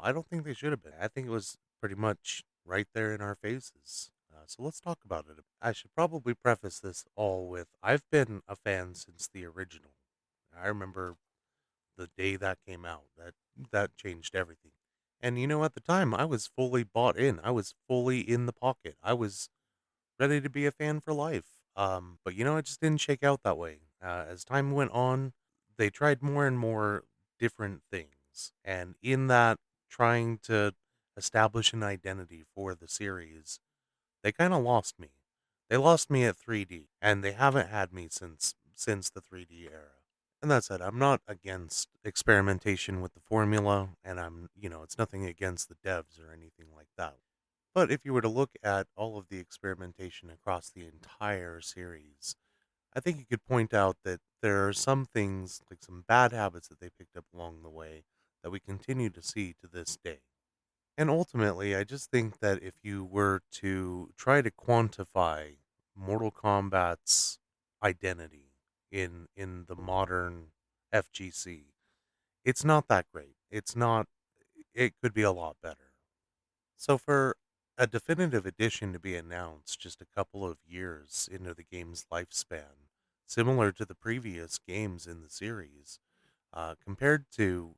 but I don't think they should have been. I think it was pretty much right there in our faces. So let's talk about it. I should probably preface this all with I've been a fan since the original. I remember the day that came out. That changed everything. And at the time I was fully bought in. I was fully in the pocket. I was ready to be a fan for life. But it just didn't shake out that way. As time went on, they tried more and more different things, and in that, trying to establish an identity for the series, they kind of lost me. They lost me at 3D, and they haven't had me since the 3D era. And that said, I'm not against experimentation with the formula, and it's nothing against the devs or anything like that. But if you were to look at all of the experimentation across the entire series, I think you could point out that there are some things, like some bad habits that they picked up along the way, that we continue to see to this day. And ultimately, I just think that if you were to try to quantify Mortal Kombat's identity in the modern FGC, it's not that great. It's not. It could be a lot better. So for a definitive edition to be announced just a couple of years into the game's lifespan, similar to the previous games in the series, compared to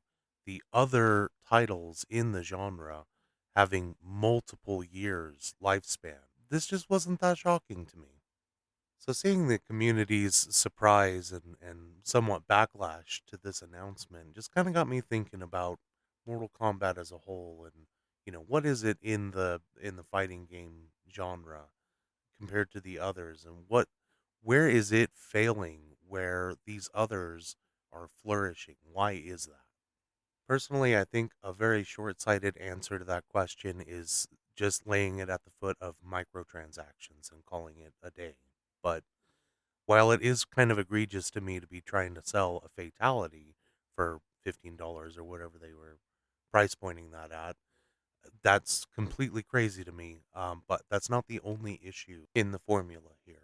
the other titles in the genre having multiple years lifespan, this just wasn't that shocking to me. So seeing the community's surprise and somewhat backlash to this announcement just kind of got me thinking about Mortal Kombat as a whole, and what is it in the fighting game genre compared to the others, and where is it failing where these others are flourishing? Why is that? Personally, I think a very short-sighted answer to that question is just laying it at the foot of microtransactions and calling it a day. But while it is kind of egregious to me to be trying to sell a fatality for $15 or whatever they were price pointing that at, that's completely crazy to me. But that's not the only issue in the formula here.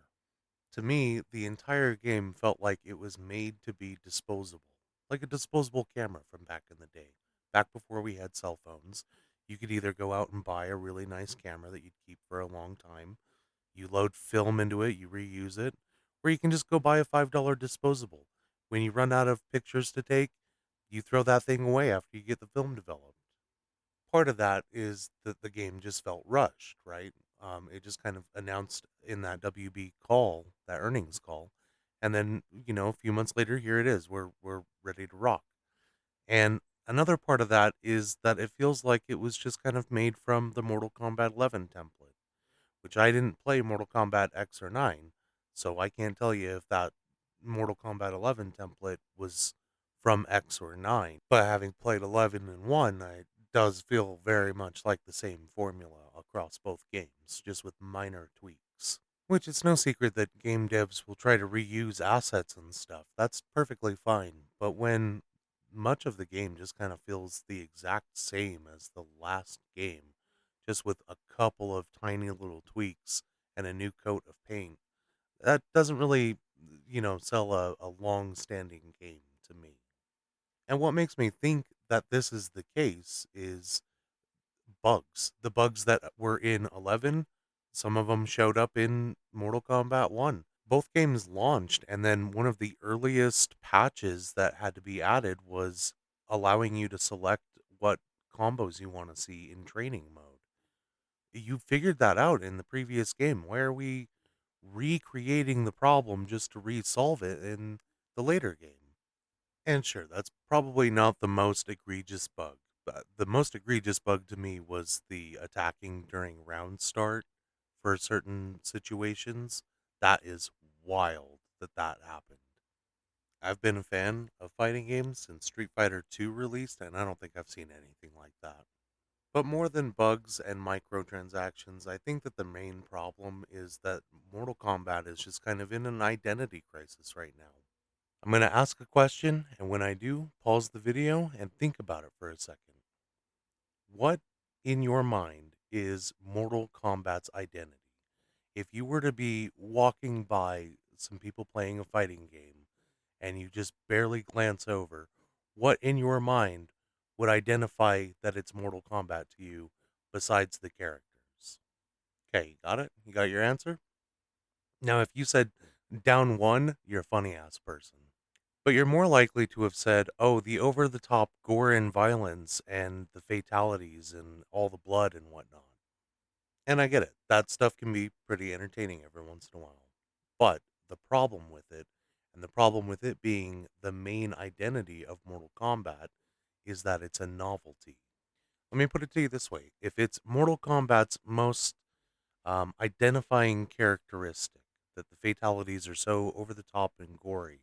To me, the entire game felt like it was made to be disposable, like a disposable camera from back in the day. Back before we had cell phones, you could either go out and buy a really nice camera that you'd keep for a long time, you load film into it, you reuse it, or you can just go buy a $5 disposable. When you run out of pictures to take, you throw that thing away after you get the film developed. Part of that is that the game just felt rushed, right? It just kind of announced in that WB call, that earnings call, and then a few months later, here it is. We're ready to rock. And another part of that is that it feels like it was just kind of made from the Mortal Kombat 11 template, which I didn't play Mortal Kombat X or 9, so I can't tell you if that Mortal Kombat 11 template was from X or 9. But having played 11 and 1, it does feel very much like the same formula across both games, just with minor tweaks. Which it's no secret that game devs will try to reuse assets and stuff. That's perfectly fine. But when much of the game just kind of feels the exact same as the last game, just with a couple of tiny little tweaks and a new coat of paint, that doesn't really, sell a long standing game to me. And what makes me think that this is the case is bugs. The bugs that were in 11, some of them showed up in Mortal Kombat 1. Both games launched, and then one of the earliest patches that had to be added was allowing you to select what combos you want to see in training mode. You figured that out in the previous game. Why are we recreating the problem just to resolve it in the later game? And sure, that's probably not the most egregious bug. But the most egregious bug to me was the attacking during round start for certain situations. That is wild that happened. I've been a fan of fighting games since Street Fighter 2 released, and I don't think I've seen anything like that. But more than bugs and microtransactions, I think that the main problem is that Mortal Kombat is just kind of in an identity crisis right now. I'm going to ask a question, and when I do, pause the video and think about it for a second. What in your mind is Mortal Kombat's identity? If you were to be walking by some people playing a fighting game and you just barely glance over, what in your mind would identify that it's Mortal Kombat to you besides the characters? Okay, got it? You got your answer? Now, if you said down one, you're a funny ass person. But you're more likely to have said, oh, the over the top gore and violence and the fatalities and all the blood and whatnot. And I get it. That stuff can be pretty entertaining every once in a while. But the problem with it, and the problem with it being the main identity of Mortal Kombat, is that it's a novelty. Let me put it to you this way: if it's Mortal Kombat's most identifying characteristic, that the fatalities are so over the top and gory,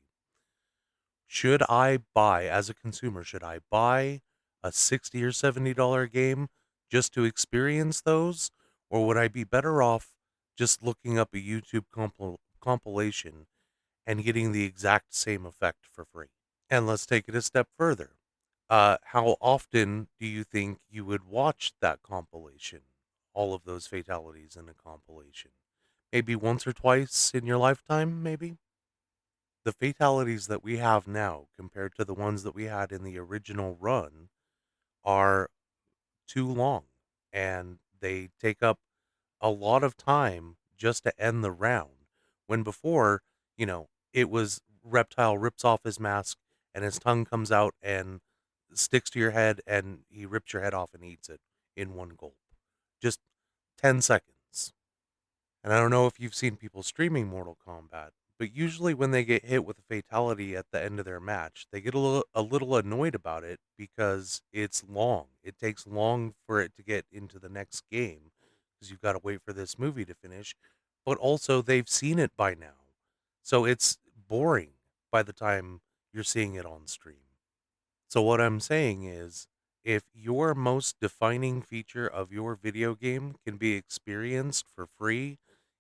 should I buy, as a consumer, should I buy a 60 or $70 game just to experience those? Or would I be better off just looking up a YouTube compilation and getting the exact same effect for free? And let's take it a step further. How often do you think you would watch that compilation? All of those fatalities in a compilation? Maybe once or twice in your lifetime, maybe? The fatalities that we have now compared to the ones that we had in the original run are too long, and they take up a lot of time just to end the round. When before, it was Reptile rips off his mask and his tongue comes out and sticks to your head and he rips your head off and eats it in one gulp. Just 10 seconds. And I don't know if you've seen people streaming Mortal Kombat, but usually when they get hit with a fatality at the end of their match, they get a little annoyed about it because it's long. It takes long for it to get into the next game because you've got to wait for this movie to finish. But also, they've seen it by now. So it's boring by the time you're seeing it on stream. So what I'm saying is, if your most defining feature of your video game can be experienced for free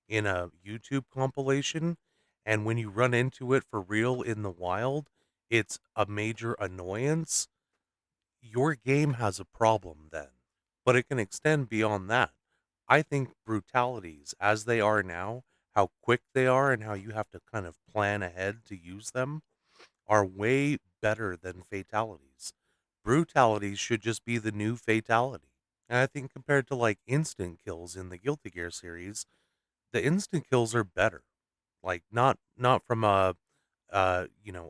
in a YouTube compilation, and when you run into it for real in the wild, it's a major annoyance, your game has a problem then. But it can extend beyond that. I think brutalities as they are now, how quick they are and how you have to kind of plan ahead to use them are way better than fatalities. Brutalities should just be the new fatality. And I think compared to like instant kills in the Guilty Gear series, the instant kills are better. Like not from a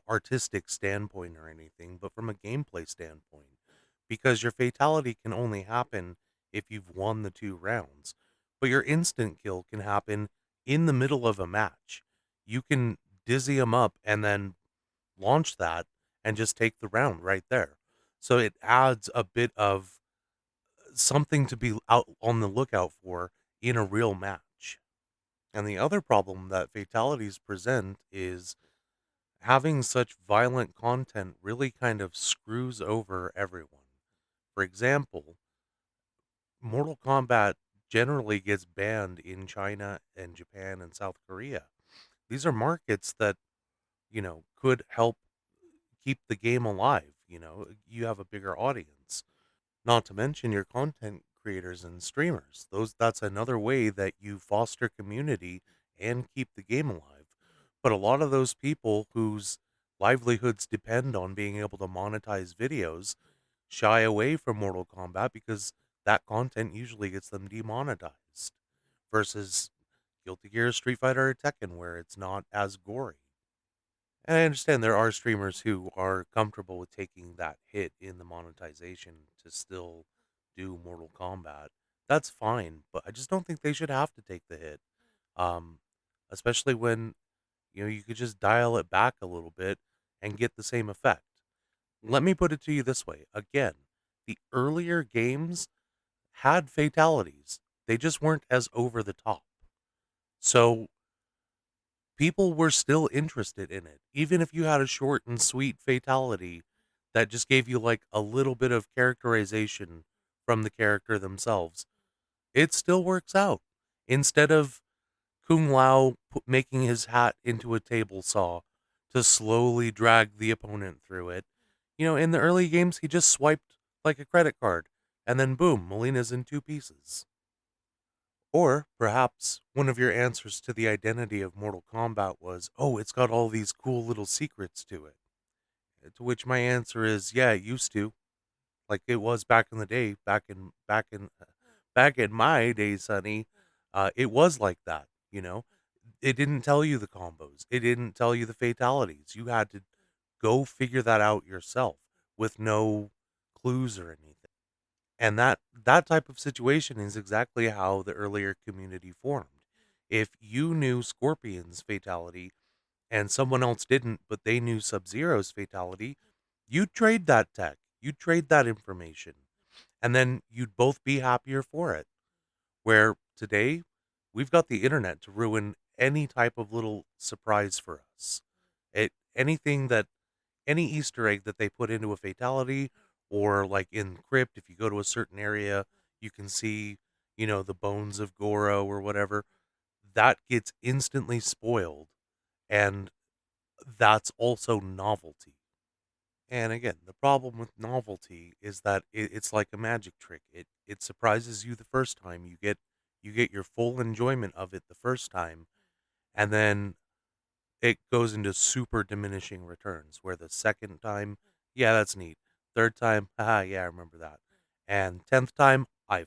artistic standpoint or anything, but from a gameplay standpoint. Because your fatality can only happen if you've won the 2 rounds. But your instant kill can happen in the middle of a match. You can dizzy them up and then launch that and just take the round right there. So it adds a bit of something to be out on the lookout for in a real match. And the other problem that fatalities present is having such violent content really kind of screws over everyone. For example, Mortal Kombat generally gets banned in China and Japan and South Korea. These are markets that, could help keep the game alive. You have a bigger audience. Not to mention your content creators and streamers. That's another way that you foster community and keep the game alive. But a lot of those people whose livelihoods depend on being able to monetize videos shy away from Mortal Kombat because that content usually gets them demonetized versus Guilty Gear, Street Fighter, or Tekken where it's not as gory. And I understand there are streamers who are comfortable with taking that hit in the monetization to still do Mortal Kombat. That's fine, but I just don't think they should have to take the hit. Um, Especially when, you could just dial it back a little bit and get the same effect. Let me put it to you this way. Again, the earlier games had fatalities. They just weren't as over the top. So people were still interested in it. Even if you had a short and sweet fatality that just gave you like a little bit of characterization from the character themselves, it still works out. Instead of Kung Lao making his hat into a table saw to slowly drag the opponent through it, in the early games, he just swiped like a credit card, and then boom, Molina's in 2 pieces. Or perhaps one of your answers to the identity of Mortal Kombat was, oh, it's got all these cool little secrets to it. To which my answer is, yeah, it used to. like it was back in the day, back in my day, Sonny. It was like that, you know. It didn't tell you the combos. It didn't tell you the fatalities. You had to go figure that out yourself with no clues or anything. And that type of situation is exactly how the earlier community formed. If you knew Scorpion's fatality and someone else didn't, but they knew Sub-Zero's fatality, you'd trade that tech. You'd trade that information. And then you'd both be happier for it. Where today, we've got the internet to ruin any type of little surprise for us. Anything that any Easter egg that they put into a fatality, or like in Crypt, if you go to a certain area, you can see, the bones of Goro or whatever. That gets instantly spoiled, and that's also novelty. And again, the problem with novelty is that it's like a magic trick. It surprises you the first time. You get your full enjoyment of it the first time, and then it goes into super diminishing returns, where the second time, yeah, that's neat. Third time, haha, yeah, I remember that. And 10th time, I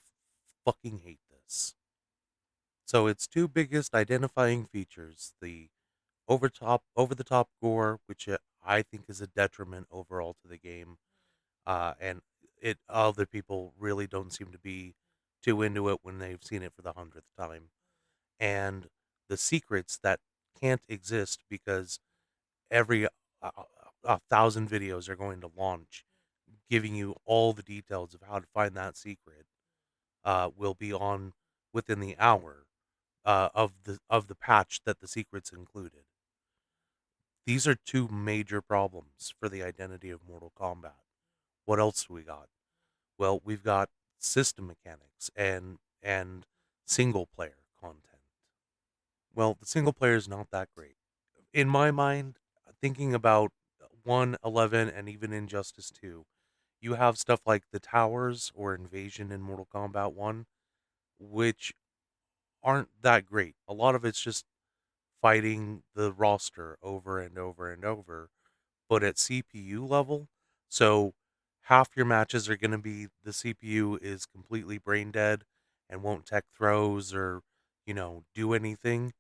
fucking hate this. So its two biggest identifying features, the over the top gore, which I think is a detriment overall to the game, and it other people really don't seem to be too into it when they've seen it for the 100th time, and the secrets that can't exist because every 1,000 videos are going to launch, giving you all the details of how to find that secret. Will be on within the hour of the patch that the secrets included. These are two major problems for the identity of Mortal Kombat. What else do we got? Well, we've got system mechanics and single player content. Well, the single player is not that great. In my mind, thinking about 111 and even Injustice 2, you have stuff like the towers or invasion in Mortal Kombat 1, which aren't that great. A lot of it's just fighting the roster over and over and over, but at CPU level. So half your matches are going to be the CPU is completely brain dead and won't tech throws or, do anything.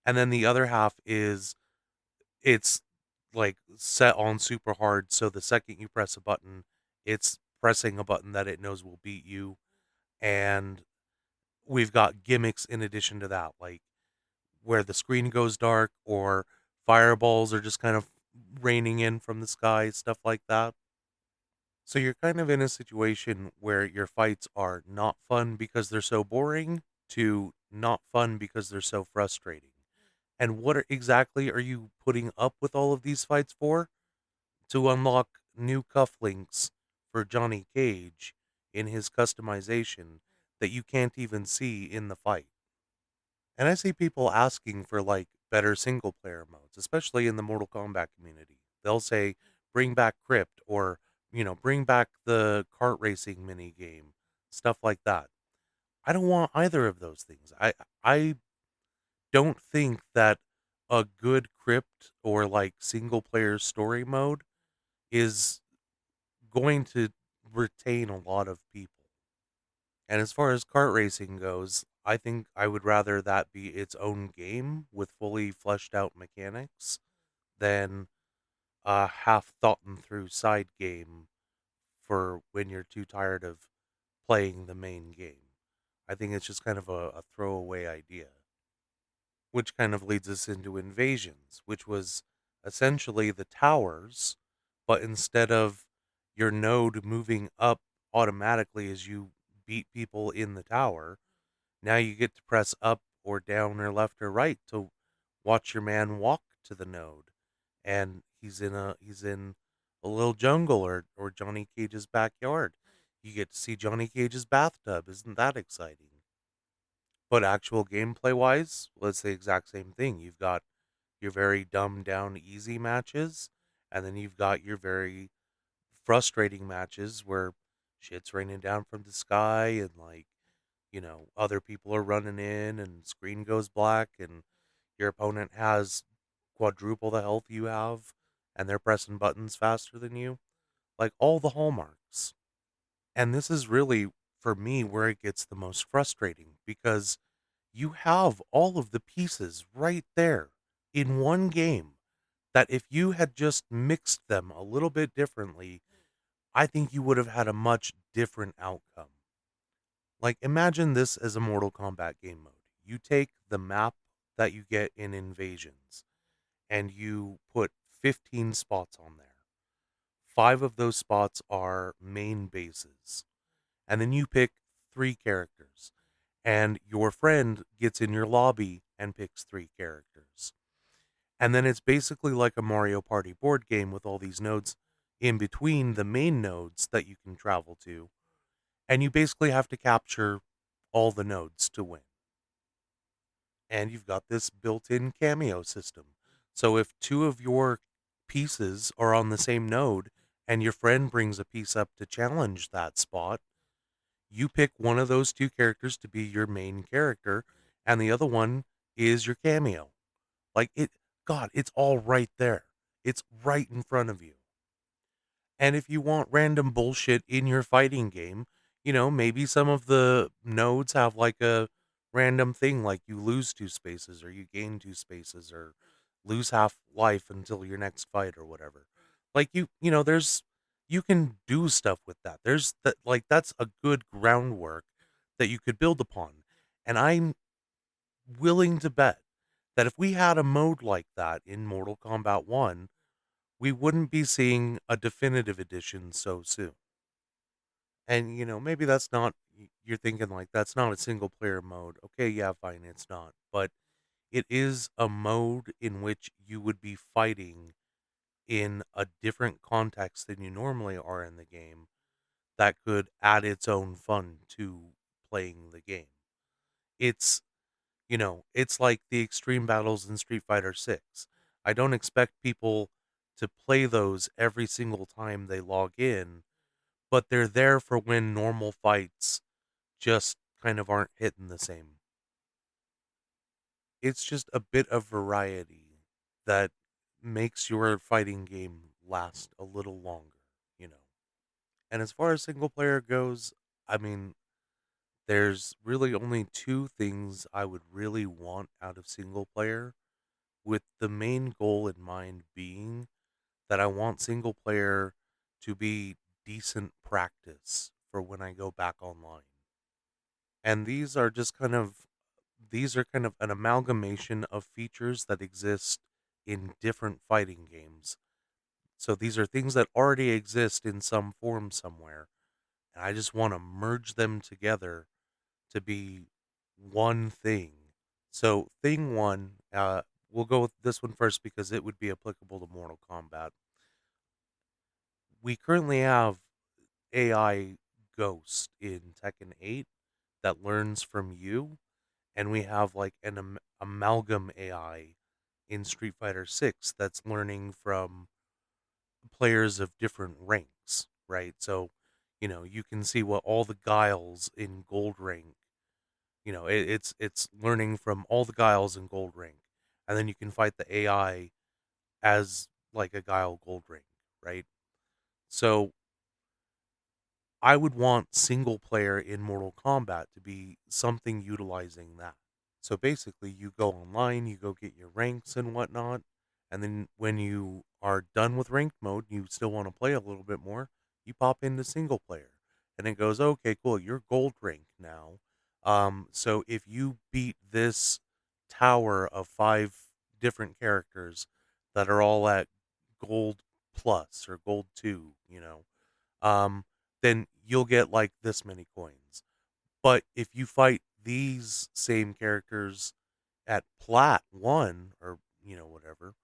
And then the other half is it's like set on super hard. So the second you press a button, it's pressing a button that it knows will beat you. And we've got gimmicks in addition to that, like where the screen goes dark or fireballs are just kind of raining in from the sky, stuff like that. So you're kind of in a situation where your fights are not fun because they're so boring to not fun because they're so frustrating. And exactly are you putting up with all of these fights for? To unlock new cufflinks for Johnny Cage in his customization that you can't even see in the fight. And I see people asking for like better single player modes, especially in the Mortal Kombat community. They'll say, bring back Crypt or, bring back the kart racing mini game, stuff like that. I don't want either of those things. I don't think that a good Crypt or like single player story mode is going to retain a lot of people. And as far as kart racing goes, I think I would rather that be its own game with fully fleshed out mechanics than a half thought through side game for when you're too tired of playing the main game. I think it's just kind of a throwaway idea, which kind of leads us into Invasions, which was essentially the towers, but instead of your node moving up automatically as you beat people in the tower, now you get to press up or down or left or right to watch your man walk to the node. And he's in a little jungle or Johnny Cage's backyard. You get to see Johnny Cage's bathtub. Isn't that exciting? But actual gameplay wise, well, it's the exact same thing. You've got your very dumbed down easy matches, and then you've got your very frustrating matches where shit's raining down from the sky and like other people are running in and screen goes black and your opponent has quadruple the health you have and they're pressing buttons faster than you. Like all the hallmarks. And this is really, for me, where it gets the most frustrating because you have all of the pieces right there in one game that if you had just mixed them a little bit differently, I think you would have had a much different outcome. Like, imagine this as a Mortal Kombat game mode. You take the map that you get in Invasions and you put 15 spots on there. Five of those spots are main bases. And then you pick three characters. And your friend gets in your lobby and picks three characters. And then it's basically like a Mario Party board game with all these nodes in between the main nodes that you can travel to. And you basically have to capture all the nodes to win. And you've got this built in cameo system. So if two of your pieces are on the same node and your friend brings a piece up to challenge that spot, you pick one of those two characters to be your main character, and the other one is your cameo. Like it, God, it's all right there. It's right in front of you. And if you want random bullshit in your fighting game, maybe some of the nodes have like a random thing like you lose two spaces or you gain two spaces or lose half life until your next fight or whatever. Like you can do stuff with that. There's that like that's a good groundwork that you could build upon. And I'm willing to bet that if we had a mode like that in Mortal Kombat 1, we wouldn't be seeing a definitive edition so soon. And, maybe that's not, you're thinking like, that's not a single player mode. Okay, yeah, fine, it's not. But it is a mode in which you would be fighting in a different context than you normally are in the game that could add its own fun to playing the game. It's, it's like the extreme battles in Street Fighter 6. I don't expect people to play those every single time they log in, but they're there for when normal fights just kind of aren't hitting the same. It's just a bit of variety that makes your fighting game last a little longer, you know. And as far as single player goes, I mean, there's really only two things I would really want out of single player, with the main goal in mind being that I want single player to be decent practice for when I go back online. And these are kind of an amalgamation of features that exist in different fighting games. So these are things that already exist in some form somewhere, and I just want to merge them together to be one thing. So thing one, we'll go with this one first because it would be applicable to Mortal Kombat. We currently have AI Ghost in Tekken 8 that learns from you, and we have like an amalgam AI in Street Fighter 6 that's learning from players of different ranks, right? So, you can see what all the guiles in gold rank, it's learning from all the guiles in gold rank, and then you can fight the AI as like a guile gold rank, right? So I would want single player in Mortal Kombat to be something utilizing that. So basically, you go online, you go get your ranks and whatnot, and then when you are done with ranked mode, you still want to play a little bit more, you pop into single player, and it goes, okay, cool, you're gold rank now. So if you beat this tower of five different characters that are all at gold plus or gold two, um, then you'll get like this many coins. But if you fight these same characters at plat 1 or, whatever,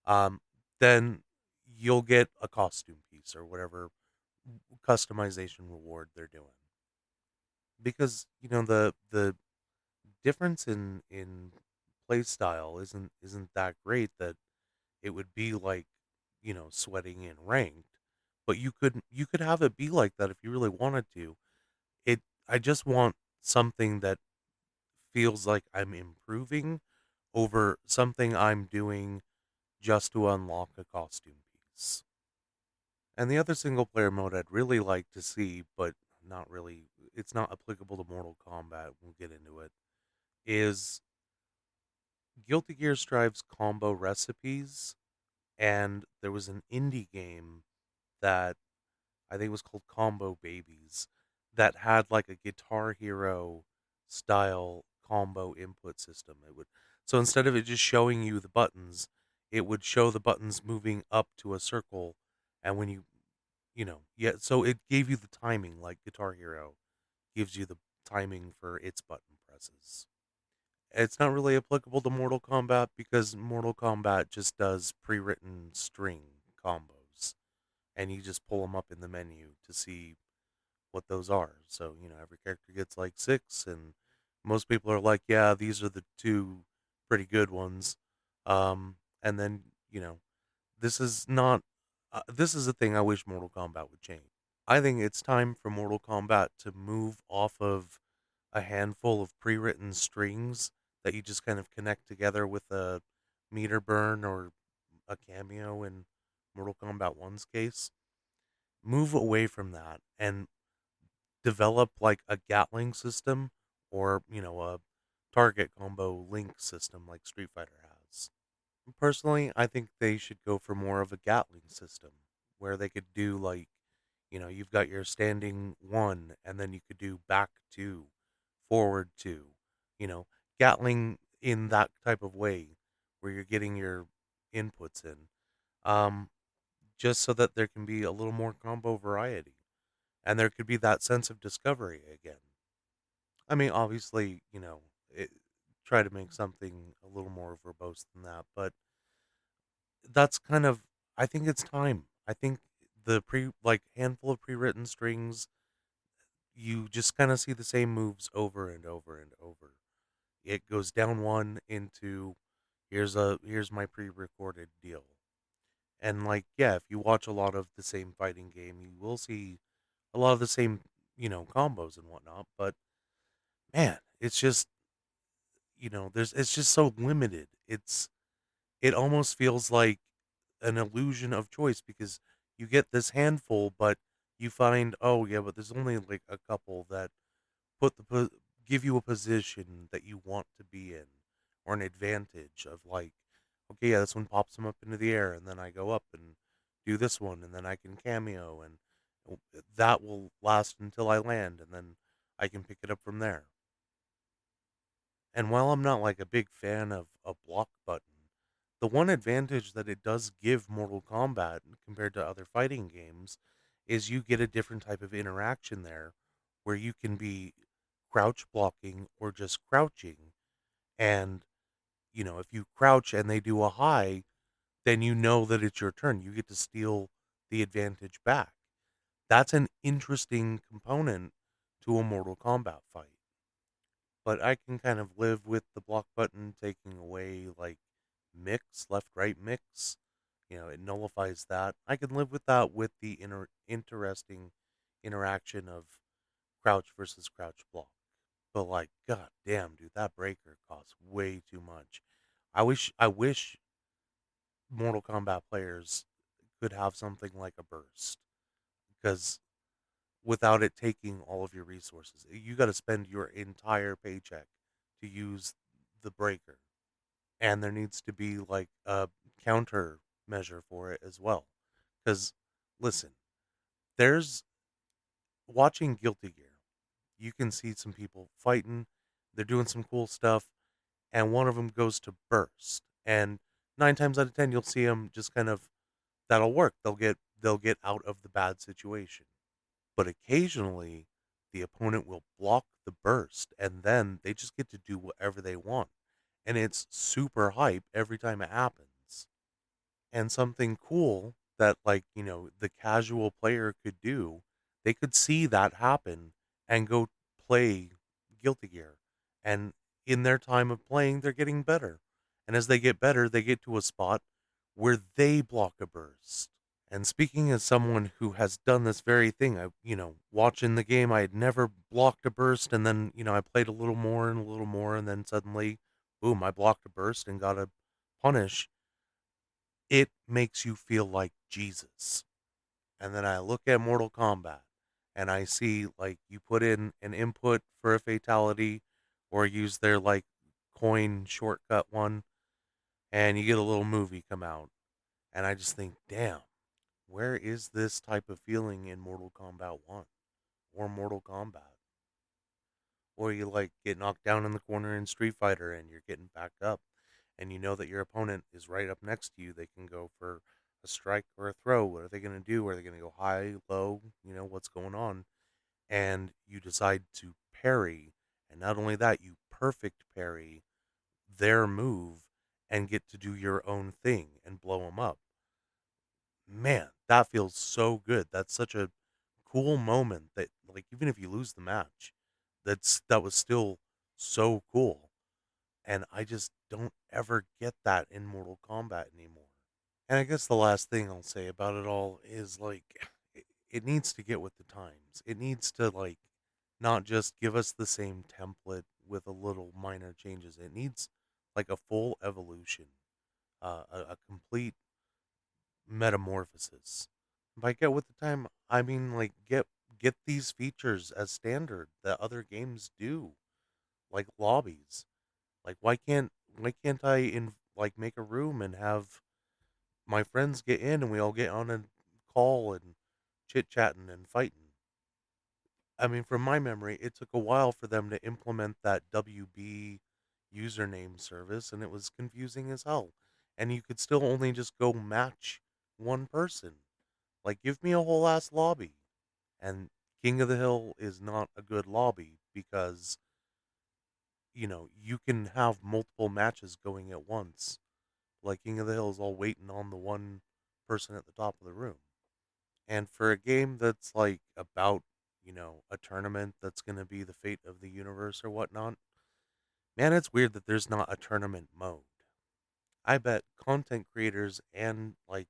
um, then you'll get a costume piece or whatever customization reward they're doing. Because, the difference in play style isn't that great that it would be like, sweating in ranked. But you could have it be like that if you really wanted to. I just want something that feels like I'm improving over something I'm doing just to unlock a costume piece. And the other single player mode I'd really like to see, but not really, it's not applicable to Mortal Kombat. We'll get into it. Is Guilty Gear Strive's combo recipes, and there was an indie game that I think was called Combo Babies that had like a Guitar Hero style combo input system. It would, so instead of it just showing you the buttons, it would show the buttons moving up to a circle, and when yeah, so it gave you the timing like Guitar Hero gives you the timing for its button presses. It's not really applicable to Mortal Kombat because Mortal Kombat just does pre-written string combos, and you just pull them up in the menu to see what those are. So, every character gets like six, and most people are like, yeah, these are the two pretty good ones. And then, this is not, this is a thing I wish Mortal Kombat would change. I think it's time for Mortal Kombat to move off of a handful of pre-written strings that you just kind of connect together with a meter burn or a cameo in Mortal Kombat 1's case. Move away from that and develop like a Gatling system or, a target combo link system like Street Fighter has. Personally, I think they should go for more of a Gatling system where they could do like, you've got your standing one and then you could do back two, forward two, you know, Gatling in that type of way where you're getting your inputs in. Um, just so that there can be a little more combo variety and there could be that sense of discovery again. I mean, obviously, try to make something a little more verbose than that, but that's kind of, I think it's time. I think the like handful of pre-written strings, you just kind of see the same moves over and over and over. It goes down one into here's my pre-recorded deal. And like, yeah, if you watch a lot of the same fighting game, you will see a lot of the same, combos and whatnot, but man, it's just, it's just so limited. It almost feels like an illusion of choice because you get this handful, but you find, oh yeah, but there's only like a couple that put give you a position that you want to be in, or an advantage of like, okay, yeah, this one pops them up into the air, and then I go up and do this one, and then I can cameo, and that will last until I land, and then I can pick it up from there. And while I'm not like a big fan of a block button, the one advantage that it does give Mortal Kombat compared to other fighting games is you get a different type of interaction there where you can be crouch blocking or just crouching. And, if you crouch and they do a high, then you know that it's your turn. You get to steal the advantage back. That's an interesting component to a Mortal Kombat fight. But I can kind of live with the block button taking away like mix, left right mix. It nullifies that. I can live with that with the interesting interaction of crouch versus crouch block. But like, god damn, dude, that breaker costs way too much. I wish Mortal Kombat players could have something like a burst because without it taking all of your resources, you got to spend your entire paycheck to use the breaker. And there needs to be like a counter measure for it as well. Because listen, there's watching Guilty Gear, you can see some people fighting, they're doing some cool stuff, and one of them goes to burst. And 9 times out of 10, you'll see them just kind of that'll work. They'll get out of the bad situation. But occasionally, the opponent will block the burst, and then they just get to do whatever they want. And it's super hype every time it happens. And something cool that, like, the casual player could do, they could see that happen and go play Guilty Gear. And in their time of playing, they're getting better. And as they get better, they get to a spot where they block a burst. And speaking as someone who has done this very thing, watching the game, I had never blocked a burst, and then, I played a little more and a little more, and then suddenly, boom, I blocked a burst and got a punish. It makes you feel like Jesus. And then I look at Mortal Kombat, and I see like you put in an input for a fatality or use their like coin shortcut one and you get a little movie come out. And I just think, damn, where is this type of feeling in Mortal Kombat 1 or Mortal Kombat? Or you like get knocked down in the corner in Street Fighter and you're getting back up and you know that your opponent is right up next to you. They can go for a strike or a throw. What are they going to do? Are they going to go high, low? You know, what's going on? And you decide to parry. And not only that, you perfect parry their move and get to do your own thing and blow them up. Man, that feels so good. That's such a cool moment that like even if you lose the match, that was still so cool. And I just don't ever get that in Mortal Kombat anymore. And I guess the last thing I'll say about it all is like it needs to get with the times. It needs to like not just give us the same template with a little minor changes. It needs like a full evolution, a complete metamorphosis. By get with the time, I mean like get these features as standard that other games do, like lobbies. Like why can't I in like make a room and have my friends get in and we all get on a call and chit chatting and fighting? I mean, from my memory, it took a while for them to implement that WB username service, and it was confusing as hell. And you could still only just go match one person. Like, give me a whole ass lobby. And King of the Hill is not a good lobby because, you can have multiple matches going at once. Like, King of the Hill is all waiting on the one person at the top of the room. And for a game that's like about, a tournament that's going to be the fate of the universe or whatnot, man, it's weird that there's not a tournament mode. I bet content creators and like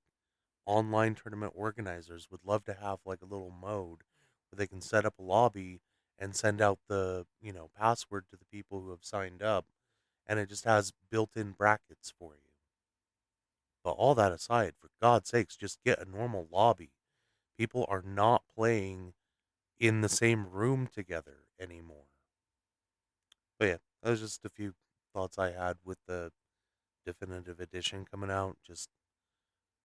online tournament organizers would love to have like a little mode where they can set up a lobby and send out the, password to the people who have signed up and it just has built-in brackets for you. But all that aside, for God's sakes, just get a normal lobby. People are not playing in the same room together anymore. But yeah, that was just a few thoughts I had with the definitive edition coming out. Just